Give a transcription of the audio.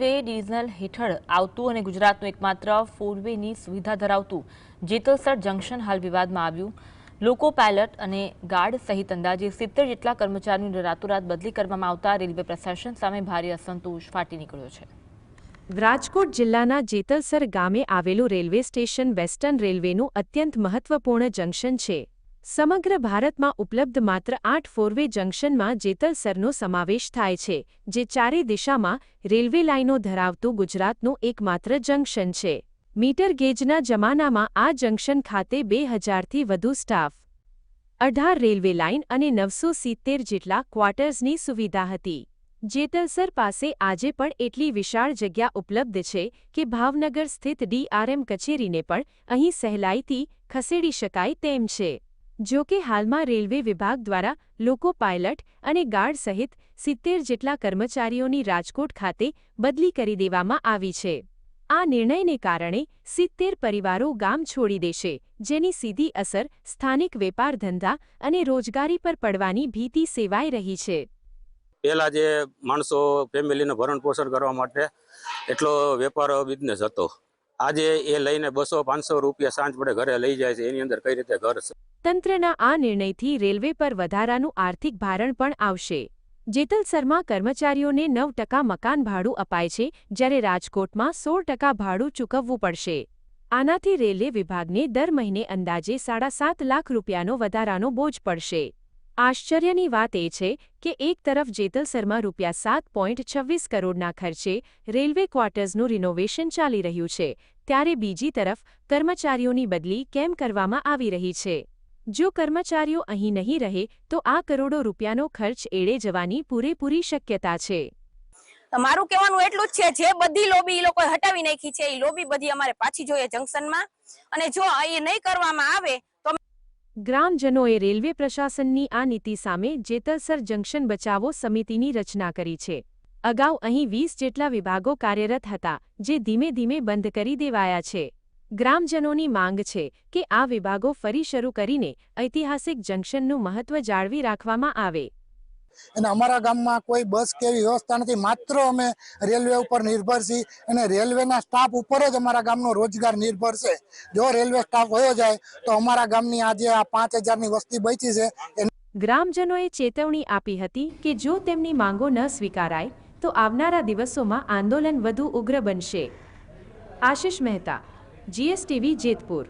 Way divisional હેઠળ આવતું અને ગુજરાતનું એકમાત્ર ફોરવેની સુવિધા ધરાવતું જેતલસર જંકશન હાલ વિવાદમાં આવ્યું। લોકો પાયલટ અને ગાર્ડ સહિત અંદાજે 70 જેટલા કર્મચારીઓની રાતોરાત બદલી કરવામાં આવતા રેલવે પ્રશાસન સામે ભારે અસંતોષ ફાટી નીકળ્યો છે। રાજકોટ જિલ્લાના જેતલસર ગામે આવેલું રેલવે સ્ટેશન વેસ્ટર્ન રેલવેનું અત્યંત મહત્વપૂર્ણ જંકશન છે। સમગ્ર ભારતમાં ઉપલબ્ધ માત્ર 8 ફોરવે જંકશનમાં જેતલસરનો સમાવેશ થાય છે, જે ચારે દિશામાં રેલવે લાઇનો ધરાવતું ગુજરાતનું એકમાત્ર જંકશન છે। મીટર ગેજના જમાનામાં આ જંકશન ખાતે 2000થી વધુ સ્ટાફ, 18 રેલવે લાઇન અને 970 જેટલા ક્વાર્ટર્સની સુવિધા હતી। જેતલસર પાસે આજે પણ એટલી વિશાળ જગ્યા ઉપલબ્ધ છે કે ભાવનગર સ્થિત ડીઆરએમ કચેરીને પણ અહીં સહેલાઈથી ખસેડી શકાય તેમ છે। જો કે હાલમાં રેલવે વિભાગ દ્વારા લોકો પાયલટ અને ગાર્ડ સહિત 70 જેટલા કર્મચારીઓની રાજકોટ ખાતે બદલી કરી દેવામાં આવી છે। આ નિર્ણયને કારણે 70 પરિવારો ગામ છોડી દેશે, જેની સીધી અસર સ્થાનિક વેપાર ધંધા અને રોજગારી પર પડવાની ભીતિ સેવાઈ રહી છે। પહેલા જે માણસો ફેમિલીને ભરણ પોષણ કરવા માટે એટલો વેપાર બિઝનેસ હતો, આજે એ લઈને 200-500 રૂપિયા સાંજ પડે ઘરે લઈ જાય છે। એની અંદર કઈ રીતે ઘર છે? તંત્રના આ નિર્ણયથી રેલવે પર વધારાનું આર્થિક ભારણ પણ આવશે। જેતલસરમાં કર્મચારીઓને 9% મકાન ભાડું અપાય છે, જ્યારે રાજકોટમાં 16% ભાડું ચૂકવવું પડશે। આનાથી રેલવે વિભાગને દર મહિને અંદાજે 7.5 લાખ રૂપિયાનો વધારાનો બોજ પડશે। આશ્ચર્યની વાત એ છે કે એક તરફ જેતલસરમાં ₹7.26 કરોડના ખર્ચે રેલવે ક્વાર્ટર્સનું રિનોવેશન ચાલી રહ્યું છે, ત્યારે બીજી તરફ કર્મચારીઓની બદલી કેમ કરવામાં આવી રહી છે? જો કર્મચારીઓ અહીં નહીં રહે તો આ કરોડો રૂપિયાનો ખર્ચ એળે જવાની પૂરેપૂરી શક્યતા છે। મારું કહેવાનું એટલું જ છે, જે બધી લોબી એ લોકોએ હટાવી નાખી છે, એ લોબી બધી અમારે પાછી જોઈએ જંકશનમાં, અને જો એ નહીં કરવામાં આવે તો ગ્રામજનોએ રેલવે પ્રશાસનની આ નીતિ સામે જેતલસર જંકશન બચાવો સમિતિની રચના કરી છે। અગાઉ અહીં 20 જેટલા વિભાગો કાર્યરત હતા, જે ધીમે ધીમે બંધ કરી દેવાયા છે। ગ્રામજનોની માંગ છે કે આ વિભાગો ફરી શરૂ કરીને ઐતિહાસિક જંકશનનું મહત્વ જાળવી રાખવામાં આવે। અને અમારા ગામમાં કોઈ બસ કે એવી વ્યવસ્થા નથી, માત્ર અમે રેલવે ઉપર નિર્ભર છીએ અને રેલવેના સ્ટાફ ઉપર જ અમારા ગામનો રોજગાર નિર્ભર છે। જો રેલવે સ્ટાફ વયો જાય તો અમારા ગામની આજે આ 5000ની વસ્તી બચી છે। ગ્રામજનોએ ચેતવણી આપી હતી કે જો તેમની માંગો ન સ્વીકારાય તો આવનારા દિવસોમાં આંદોલન વધુ ઉગ્ર બનશે। આશિષ મહેતા, GSTV, જેતપુર।